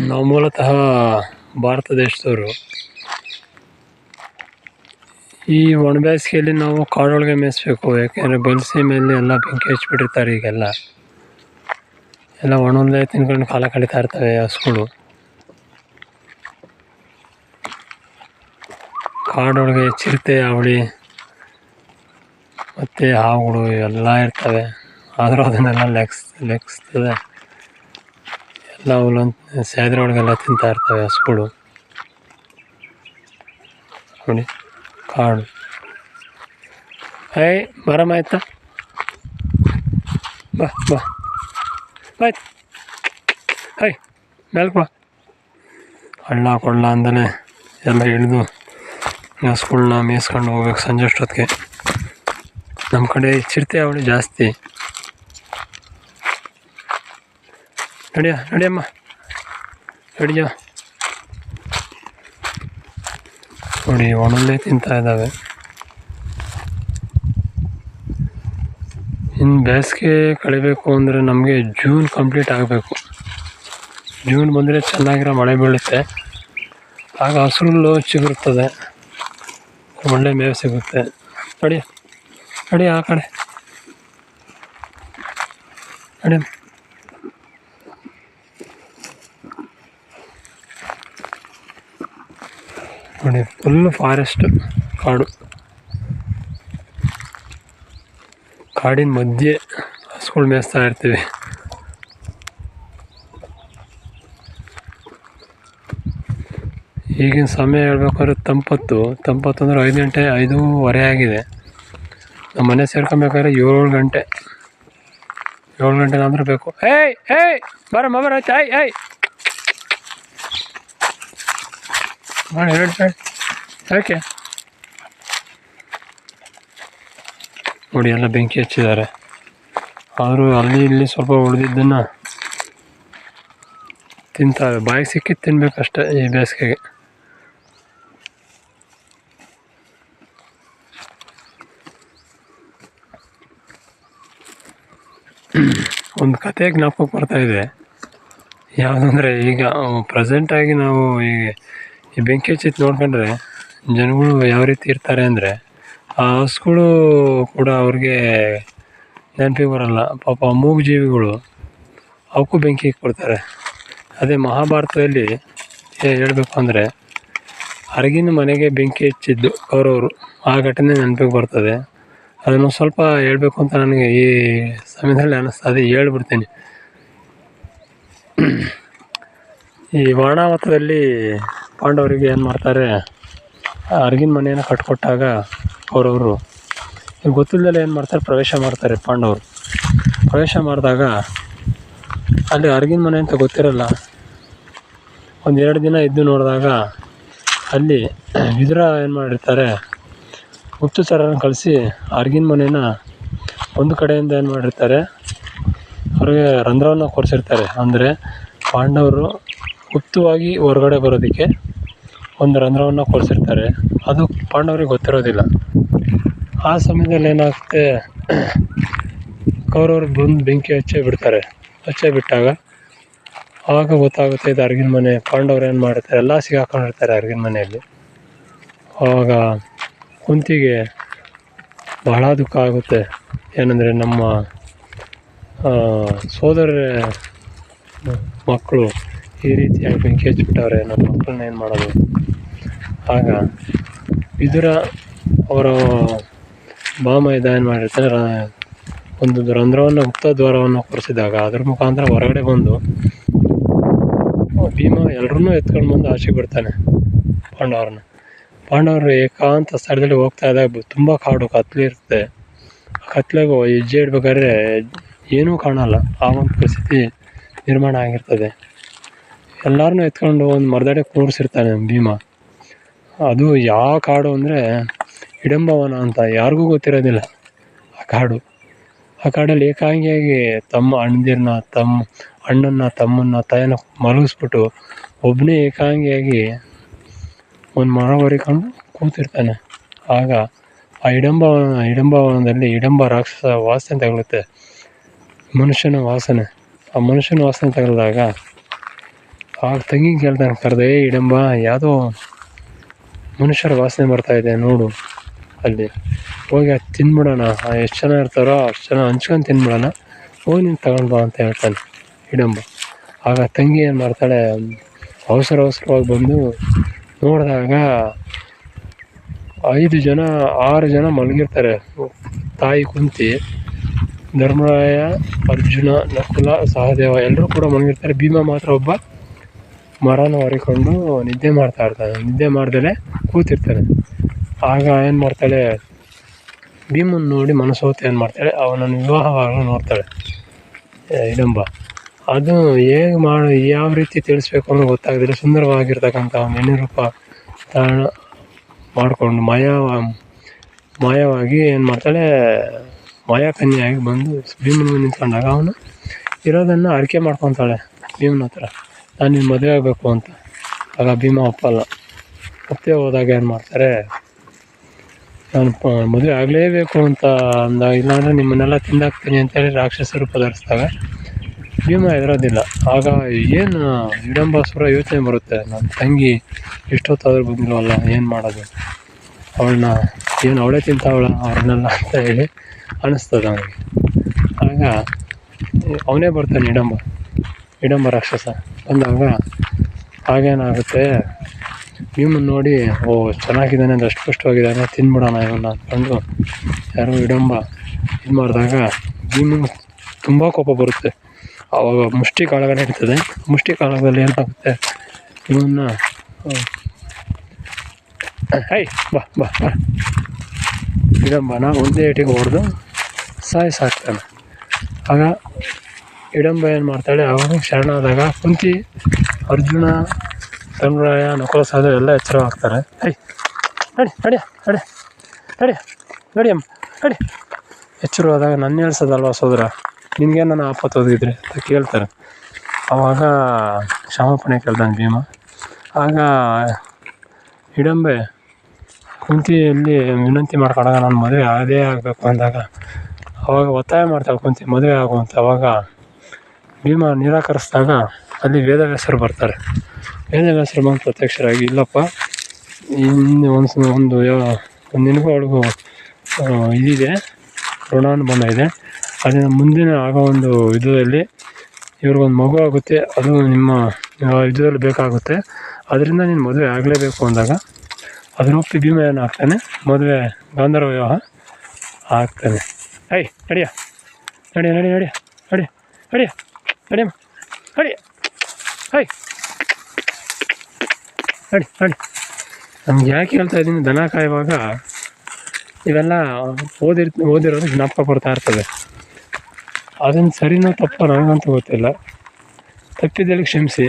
ನಾವು ಮೂಲತಃ ಭಾರತ ದೇಶದವರು. ಈ ಒಣಬೇಸಿಗೆಯಲ್ಲಿ ನಾವು ಕಾಡೊಳಗೆ ಮೇಯಿಸ್ಬೇಕು. ಯಾಕೆಂದರೆ ಬಯಲು ಮೇಲೆ ಎಲ್ಲ ಬೆಂಕಿ ಹಚ್ಚಿಬಿಟ್ಟಿರ್ತಾರೆ. ಈಗೆಲ್ಲ ಒಣಹುಲ್ಲೇ ತಿನ್ಕೊಂಡು ಕಾಲ ಕಳೀತಾ ಇರ್ತವೆ ಹಸುಗಳು. ಕಾಡೊಳಗೆ ಚಿರತೆ, ಅವಳಿ ಮತ್ತು ಹಾವುಗಳು ಎಲ್ಲ ಇರ್ತವೆ. ಆದರೂ ಅದನ್ನೆಲ್ಲ ಲೆಕ್ಕಿಸ್ತದೆ. ಎಲ್ಲ ಹುಲ್ಲೊಂದು ಸೇದ್ರೊಳಗೆಲ್ಲ ತಿಂತಾ ಇರ್ತವೆ ಹಸುಗಳು. ನೋಡಿ ಕಾಡು. ಬರಮ್ಮ ಆಯ್ತಾ, ಬಾ ಆಯ್ತು. ಮೇಲ್ಕ್ ಬಾ. ಹಳ್ಳ ಕೊಳ್ಳ ಅಂದಲೇ ಎಲ್ಲ ಹಿಡಿದು ಹಸುಗಳ್ನ ಮೇಯಿಸ್ಕೊಂಡು ಹೋಗ್ಬೇಕು ಸಂಜೆ ಅಷ್ಟೊತ್ತಿಗೆ. ನಮ್ಮ ಕಡೆ ಚಿರತೆ ಅವಳಿ ಜಾಸ್ತಿ. ನಡಿಯಮ್ಮ ನಡಿಯ. ನೋಡಿ ಒಣಲ್ಲೇ ತಿಂತಾ ಇದ್ದಾವೆ. ಇನ್ನು ಬೇಸಿಗೆ ಕಳಿಬೇಕು ಅಂದರೆ ನಮಗೆ ಜೂನ್ ಕಂಪ್ಲೀಟ್ ಆಗಬೇಕು. ಜೂನ್ ಬಂದರೆ ಚೆನ್ನಾಗಿರೋ ಮಳೆ ಬೀಳುತ್ತೆ. ಆಗ ಹಸುಗಳು ಚಿಗುರುತ್ತದೆ, ಒಳ್ಳೆ ಮೇವು ಸಿಗುತ್ತೆ. ನಡಿ ಆ ಕಡೆ ನಡಿ. ನೋಡಿ ಫುಲ್ಲು ಫಾರೆಸ್ಟ್, ಕಾಡಿನ ಮಧ್ಯೆ ಹಸುಗಳು ಮೇಯಿಸ್ತಾ ಇರ್ತೀವಿ. ಈಗಿನ ಸಮಯ ಹೇಳ್ಬೇಕಾದ್ರೆ ತಂಪತ್ತು ಅಂದರೆ 5 ಗಂಟೆ 5:15 ಆಗಿದೆ. ನಮ್ಮ ಮನೆ ಸೇರ್ಕೊಬೇಕಾದ್ರೆ 7 ಗಂಟೆ ಅಂದ್ರೆ ಬೇಕು. ಬರಮ್ಮ ಆಯ್ತು. ಮಾಡಿ ಯಾಕೆ ನೋಡಿ ಎಲ್ಲ ಬೆಂಕಿ ಹಚ್ಚಿದ್ದಾರೆ. ಆದರೂ ಅಲ್ಲಿ ಇಲ್ಲಿ ಸ್ವಲ್ಪ ಉಳಿದಿದ್ದನ್ನು ತಿಂತಾರೆ. ಬಾಯಿಗೆ ಸಿಕ್ಕಿದ್ದು ತಿನ್ಬೇಕಷ್ಟೆ ಈ ಬೇಸಿಗೆಗೆ. ಒಂದು ಕತೆ ಜ್ಞಾಪಕ ಬರ್ತಾಯಿದೆ. ಯಾವುದಂದರೆ, ಈಗ ಪ್ರೆಸೆಂಟಾಗಿ ನಾವು ಈ ಬೆಂಕಿ ಹಚ್ಚಿತ್ತು ನೋಡ್ಕೊಂಡ್ರೆ ಜನಗಳು ಯಾವ ರೀತಿ ಇರ್ತಾರೆ ಅಂದರೆ, ಆ ಹಸುಗಳು ಕೂಡ ಅವ್ರಿಗೆ ನೆನಪಿಗೆ ಬರೋಲ್ಲ. ಪಾಪ ಮೂಗು ಜೀವಿಗಳು, ಅವಕ್ಕೂ ಬೆಂಕಿ ಇಕ್ಬಿಡ್ತಾರೆ. ಅದೇ ಮಹಾಭಾರತದಲ್ಲಿ ಹೇಳಬೇಕು ಅಂದರೆ, ಅರಗಿನ ಮನೆಗೆ ಬೆಂಕಿ ಹಚ್ಚಿದ್ದು ಕೌರವರು, ಆ ಘಟನೆ ನೆನಪಿಗೆ ಬರ್ತದೆ. ಅದನ್ನು ಸ್ವಲ್ಪ ಹೇಳಬೇಕು ಅಂತ ನನಗೆ ಈ ಸಮಯದಲ್ಲಿ ಅನ್ನಿಸ್ತದೆ, ಹೇಳ್ಬಿಡ್ತೀನಿ. ಈ ವರ್ಣಾವತದಲ್ಲಿ ಪಾಂಡವರಿಗೆ ಏನು ಮಾಡ್ತಾರೆ, ಅರಗಿನ ಮನೆಯನ್ನು ಕಟ್ಕೊಟ್ಟಾಗ ಕೌರವರು ಗೊತ್ತಿಲ್ಲದಲ್ಲೇ ಏನು ಮಾಡ್ತಾರೆ, ಪ್ರವೇಶ ಮಾಡ್ತಾರೆ. ಪಾಂಡವರು ಪ್ರವೇಶ ಮಾಡಿದಾಗ ಅಲ್ಲಿ ಅರಗಿನ ಮನೆ ಅಂತ ಗೊತ್ತಿರಲ್ಲ. 1-2 ದಿನ ಇದ್ದು ನೋಡಿದಾಗ ಅಲ್ಲಿ ವಿದುರ ಏನು ಮಾಡಿರ್ತಾರೆ, ಗುಪ್ತಚರರನ್ನ ಕಳಿಸಿ ಅರಗಿನ ಮನೇನ ಒಂದು ಕಡೆಯಿಂದ ಏನು ಮಾಡಿರ್ತಾರೆ, ಅವ್ರಿಗೆ ರಂಧ್ರವನ್ನು ಕೊರೆಸಿರ್ತಾರೆ. ಅಂದರೆ ಪಾಂಡವರು ಗುಪ್ತವಾಗಿ ಹೊರಗಡೆ ಬರೋದಕ್ಕೆ ಒಂದು ರಂಧ್ರವನ್ನು ಕೊರೆಸಿರ್ತಾರೆ. ಅದು ಪಾಂಡವರಿಗೆ ಗೊತ್ತಿರೋದಿಲ್ಲ. ಆ ಸಮಯದಲ್ಲಿ ಏನಾಗುತ್ತೆ, ಕೌರವರು ಬಂದು ಬೆಂಕಿ ಹಚ್ಚೇ ಬಿಟ್ಟಾಗ ಆವಾಗ ಗೊತ್ತಾಗುತ್ತೆ ಇದು ಅರಗಿನ ಮನೆ. ಪಾಂಡವ್ರು ಏನು ಮಾಡಿರ್ತಾರೆ, ಎಲ್ಲ ಸಿಗಾಕೊಂಡಿರ್ತಾರೆ ಅರಗಿನ ಮನೆಯಲ್ಲಿ. ಆವಾಗ ಕುಂತಿಗೆ ಬಹಳ ದುಃಖ ಆಗುತ್ತೆ. ಏನಂದರೆ, ನಮ್ಮ ಸೋದರ ಮಕ್ಕಳು ಈ ರೀತಿಯಾಗಿ ಬೆಂಕಿ ಹಚ್ಚಿಬಿಟ್ಟವ್ರೆ, ನಮ್ಮ ಮಕ್ಕಳನ್ನ ಏನು ಮಾಡೋದು. ಆಗ ವಿದುರ ಅವರ ಬಾಮೈದ ಏನು ಮಾಡಿರ್ತಾರೆ, ಒಂದು ರಂಧ್ರವನ್ನು, ಗುಪ್ತ ದ್ವಾರವನ್ನು ಕೊರೆಸಿದಾಗ ಅದ್ರ ಮುಖಾಂತರ ಹೊರಗಡೆ ಬಂದು ಭೀಮ ಎಲ್ಲರನ್ನೂ ಎತ್ಕೊಂಡು ಬಂದು ಆಚೆಗೆ ಬಿಡ್ತಾನೆ ಪಾಂಡವರು ಏಕಾಂತ ಸ್ಥಳದಲ್ಲಿ ಹೋಗ್ತಾ ಇದ್ದಾಗ ತುಂಬ ಕಾಡು ಕತ್ಲಿರುತ್ತೆ. ಕತ್ಲಾಗ ಹೆಜ್ಜೆ ಇಡ್ಬೇಕಾದ್ರೆ ಏನೂ ಕಾಣಲ್ಲ. ಆ ಒಂದು ಪರಿಸ್ಥಿತಿ ನಿರ್ಮಾಣ ಆಗಿರ್ತದೆ. ಎಲ್ಲರನ್ನೂ ಎತ್ಕೊಂಡು ಒಂದು ಮರದಡೆ ಕೂರಿಸಿರ್ತಾನೆ ಭೀಮ. ಅದು ಯಾವ ಕಾಡು ಅಂದರೆ ಹಿಡಂಬವನ ಅಂತ, ಯಾರಿಗೂ ಗೊತ್ತಿರೋದಿಲ್ಲ ಆ ಕಾಡು. ಆ ಕಾಡಲ್ಲಿ ಏಕಾಂಗಿಯಾಗಿ ತಮ್ಮ ಅಣ್ಣನ್ನ ತಮ್ಮನ್ನ ತಾಯಿನ ಮಲಗಿಸ್ಬಿಟ್ಟು ಒಬ್ಬನೇ ಏಕಾಂಗಿಯಾಗಿ ಒಂದು ಮರ ಹೊರಿಕೊಂಡು ಕೂತಿರ್ತಾನೆ. ಆಗ ಆ ಹಿಡಂಬವನದಲ್ಲಿ ಹಿಡಂಬ ರಾಕ್ಷಸ ವಾಸನೆ ತಗೊಳುತ್ತೆ, ಮನುಷ್ಯನ ವಾಸನೆ. ಆ ಮನುಷ್ಯನ ವಾಸನೆ ತಗೊಳಿದಾಗ ಆಗ ತಂಗಿ ಕೇಳ್ತಾನೆ ಕರೆದೆ, ಹಿಡಂಬ ಯಾವುದೋ ಮನುಷ್ಯರ ವಾಸನೆ ಬರ್ತಾಯಿದೆ ನೋಡು ಅಲ್ಲಿ, ಹೋಗಿ ಅದು ತಿಂದ್ಬಿಡೋಣ, ಎಷ್ಟು ಜನ ಇರ್ತಾರೋ ಅಷ್ಟು ಜನ ಹಂಚ್ಕೊಂಡು ತಿಂದ್ಬಿಡೋಣ, ಹೋಗಿ ನೀನು ತಗೊಂಡು ಬಾ ಅಂತ ಹೇಳ್ತಾನೆ ಹಿಡಂಬ. ಆಗ ತಂಗಿ ಏನು ಮಾಡ್ತಾಳೆ, ಅವಸರವಾಗಿ ಬಂದು ನೋಡಿದಾಗ 6 ಜನ ಮಲಗಿರ್ತಾರೆ. ತಾಯಿ ಕುಂತಿ, ಧರ್ಮರಾಯ, ಅರ್ಜುನ, ನಕುಲ, ಸಹದೇವ ಎಲ್ಲರೂ ಕೂಡ ಮಲಗಿರ್ತಾರೆ. ಭೀಮ ಮಾತ್ರ ಒಬ್ಬ ಮರನ ಹೊರಿಕೊಂಡು ನಿದ್ದೆ ಮಾಡ್ತಾ ಇರ್ತಾನೆ. ನಿದ್ದೆ ಮಾಡ್ದಲೇ ಕೂತಿರ್ತಾನೆ. ಆಗ ಏನು ಮಾಡ್ತಾಳೆ, ಭೀಮನ್ ನೋಡಿ ಮನಸೋತು ಏನು ಮಾಡ್ತಾಳೆ, ಅವನನ್ನು ವಿವಾಹವಾಗಲು ನೋಡ್ತಾಳೆ ಹಿಡಂಬ. ಅದು ಯಾವ ರೀತಿ ತಿಳಿಸ್ಬೇಕು ಅನ್ನೋ ಗೊತ್ತಾಗದಿಲ್ಲ. ಸುಂದರವಾಗಿರ್ತಕ್ಕಂಥ ಒಂದು ಹೆಣ್ಣು ರೂಪ ತಾಣ ಮಾಡಿಕೊಂಡು ಮಾಯವಾಗಿ ಏನು ಮಾಡ್ತಾಳೆ, ಮಾಯಾಕನ್ಯಾಗಿ ಬಂದು ಭೀಮನ ನಿಂತ್ಕೊಂಡಾಗ ಅವನು ಇರೋದನ್ನು ಅರಿಕೆ ಮಾಡ್ಕೊತಾಳೆ ಭೀಮನ ಹತ್ರ, ನಾನು ನಿನ್ನ ಮದುವೆ ಆಗಬೇಕು ಅಂತ. ಆಗ ಭೀಮ ಒಪ್ಪಲ್ಲ. ಮತ್ತೆ ಹೋದಾಗ ಏನು ಮಾಡ್ತಾರೆ, ನಾನು ಮದುವೆ ಆಗಲೇಬೇಕು ಅಂತ ಅಂದಾಗ, ಇಲ್ಲಾಂದರೆ ನಿಮ್ಮನ್ನೆಲ್ಲ ತಿಂದಾಕ್ತೀನಿ ಅಂತೇಳಿ ರಾಕ್ಷಸ ರೂಪ ಧರಿಸ್ದಾಗ ಭೀಮ ಇರೋದಿಲ್ಲ. ಆಗ ಏನು ಹಿಡಂಬಾಸುರ ಯೋಚನೆ ಬರುತ್ತೆ, ನನ್ನ ತಂಗಿ ಎಷ್ಟೊತ್ತಾದರೂ ಬಂದಿಲ್ವಲ್ಲ, ಏನು ಮಾಡೋದು, ಅವಳೇ ತಿಂತಾವಳ ಅವ್ರನ್ನೆಲ್ಲ ಅಂತ ಹೇಳಿ ಅನ್ನಿಸ್ತದೆ ಅವನಿಗೆ. ಆಗ ಅವನೇ ಬರ್ತಾನೆ ಹಿಡಂಬ ರಾಕ್ಷಸ. ಬಂದಾಗ ಆಗೇನಾಗುತ್ತೆ, ಭೀಮನ್ ನೋಡಿ, ಓ ಚೆನ್ನಾಗಿದ್ದಾನೆ, ದಷ್ಟಪುಷ್ಟವಾಗಿದ್ದಾನೆ, ತಿಂದ್ಬಿಡೋಣ ಇವನ್ನ ಅಂದ್ಕೊಂಡು ಯಾರೋ ಹಿಡಂಬ ಇದು ಮಾಡಿದಾಗ ಭೀಮನಿಗೆ ತುಂಬ ಕೋಪ ಬರುತ್ತೆ. ಆವಾಗ ಮುಷ್ಟಿ ಕಾಳಗನೇ ಇರ್ತದೆ. ಮುಷ್ಟಿ ಕಾಳಗದಲ್ಲಿ ಏನಾಗುತ್ತೆ, ಇವನ್ನ ಹೈ ಬಾ ಹಿಡಂಬನ ಒಂದೇ ಏಟಿಗೆ ಹೊಡೆದು ಸಾಕ್ತಾನೆ. ಆಗ ಹಿಡಂಬ ಏನು ಮಾಡ್ತಾಳೆ, ಅವಾಗ ಶರಣಾದಾಗ ಕುಂತಿ, ಅರ್ಜುನ, ಧರ್ಮರಾಯ, ನಕುಲ, ಸಹದೇವ ಎಲ್ಲ ಎಚ್ಚರವಾಗ್ತಾರೆ. ಹೈ ನಡಿಯಮ್ಮ ನಡಿ. ಎಚ್ಚರವಾದಾಗ ನನ್ನ ಹೇಳ್ಸೋದಲ್ವ ಸೋದರ, ನಿನಗೆ ನನ್ನ ಆಪತ್ತು ಒದಗಿದ್ರೆ ಅಂತ ಕೇಳ್ತಾರೆ. ಆವಾಗ ಕ್ಷಮಾಪಣೆ ಕೇಳ್ತಾನೆ ಭೀಮ. ಆಗ ಹಿಡಂಬೆ ಕುಂತಿಯಲ್ಲಿ ವಿನಂತಿ ಮಾಡ್ಕೊಂಡಾಗ ನಾನು ಮದುವೆ ಆಗಬೇಕು ಅಂದಾಗ ಅವಾಗ ಒತ್ತಾಯ ಮಾಡ್ತಾಳೆ ಕುಂತಿ ಮದುವೆ ಆಗುವಂತ. ಅವಾಗ ಭೀಮ ನಿರಾಕರಿಸಿದಾಗ ಅಲ್ಲಿ ವೇದವ್ಯಾಸರು ಬರ್ತಾರೆ. ವೇದವ್ಯಾಸರು ಬಂದು ಪ್ರತ್ಯಕ್ಷರಾಗಿ, ಇಲ್ಲಪ್ಪ, ಒಂದು ನಿನಗೂ ಅವಳಿಗೂ ಇದಿದೆ, ಋಣಾನುಬಂಧ ಇದೆ, ಅದನ್ನು ಮುಂದಿನ ಆಗೋ ಒಂದು ಯುದ್ಧದಲ್ಲಿ ಇವ್ರಿಗೊಂದು ಮಗು ಆಗುತ್ತೆ, ಅದು ನಿಮ್ಮ ಯುದ್ಧದಲ್ಲಿ ಬೇಕಾಗುತ್ತೆ, ಅದರಿಂದ ನೀನು ಮದುವೆ ಆಗಲೇಬೇಕು ಅಂದಾಗ ಅದನ್ನೊಪ್ಪಿ ಭೀಮ ಏನು ಆಗ್ತಾನೆ, ಮದುವೆ ಗಾಂಧರ್ವ ವಿವಾಹ ಆಗ್ತಾನೆ. ಹೈ ನಡಿಯ ಹೈ ನಡಿ. ನಮ್ಗೆ ಯಾಕೆ ಹೇಳ್ತಾ ಇದ್ದೀನಿ, ದನ ಕಾಯುವಾಗ ಇವೆಲ್ಲ ಓದಿರೋದು ಜ್ಞಾಪಕ ಬರ್ತಾ ಇರ್ತದೆ. ಅದನ್ನು ಸರಿನೋ ತಪ್ಪೋ ನನಗಂತೂ ಗೊತ್ತಿಲ್ಲ. ತಪ್ಪಿದ್ದಲ್ಲಿ ಕ್ಷಮಿಸಿ.